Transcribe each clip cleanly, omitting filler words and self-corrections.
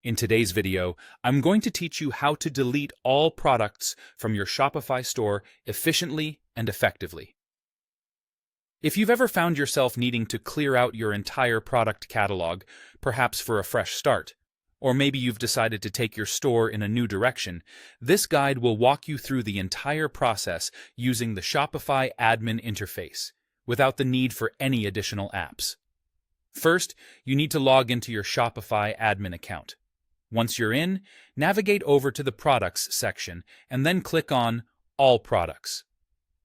In today's video, I'm going to teach you how to delete all products from your Shopify store efficiently and effectively. If you've ever found yourself needing to clear out your entire product catalog, perhaps for a fresh start, or maybe you've decided to take your store in a new direction, this guide will walk you through the entire process using the Shopify admin interface, without the need for any additional apps. First, you need to log into your Shopify admin account. Once you're in, navigate over to the Products section and then click on All Products.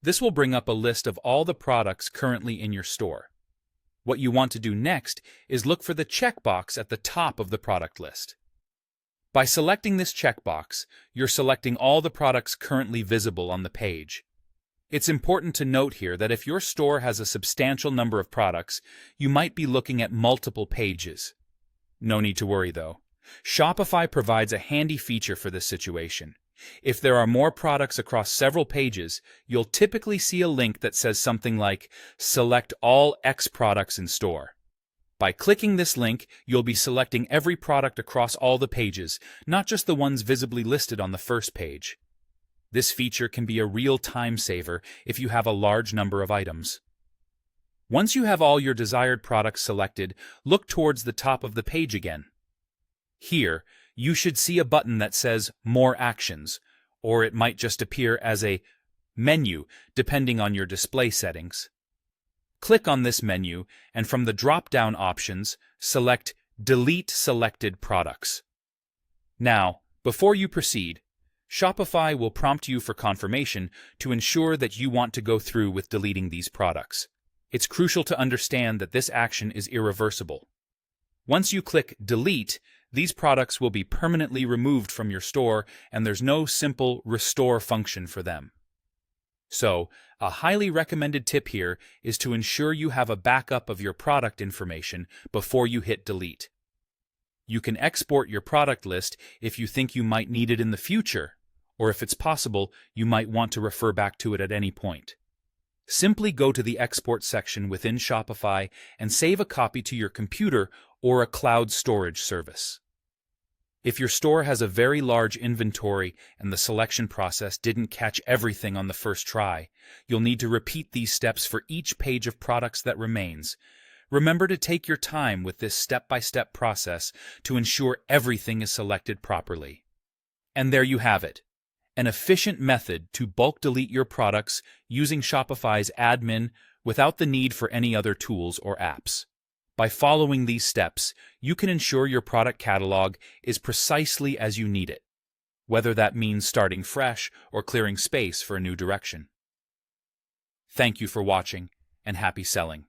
This will bring up a list of all the products currently in your store. What you want to do next is look for the checkbox at the top of the product list. By selecting this checkbox, you're selecting all the products currently visible on the page. It's important to note here that if your store has a substantial number of products, you might be looking at multiple pages. No need to worry though. Shopify provides a handy feature for this situation. If there are more products across several pages, you'll typically see a link that says something like, "Select all X products in store." By clicking this link, you'll be selecting every product across all the pages, not just the ones visibly listed on the first page. This feature can be a real time saver if you have a large number of items. Once you have all your desired products selected, look towards the top of the page again. Here, you should see a button that says More Actions, or it might just appear as a menu, depending on your display settings. Click on this menu, and from the drop-down options, select Delete Selected Products. Now, before you proceed, Shopify will prompt you for confirmation to ensure that you want to go through with deleting these products. It's crucial to understand that this action is irreversible. Once you click Delete, these products will be permanently removed from your store, and there's no simple restore function for them. So, a highly recommended tip here is to ensure you have a backup of your product information before you hit delete. You can export your product list if you think you might need it in the future, or if it's possible, you might want to refer back to it at any point. Simply go to the Export section within Shopify and save a copy to your computer or a cloud storage service. If your store has a very large inventory and the selection process didn't catch everything on the first try, you'll need to repeat these steps for each page of products that remains. Remember to take your time with this step-by-step process to ensure everything is selected properly. And there you have it, an efficient method to bulk delete your products using Shopify's admin without the need for any other tools or apps. By following these steps, you can ensure your product catalog is precisely as you need it, whether that means starting fresh or clearing space for a new direction. Thank you for watching, and happy selling.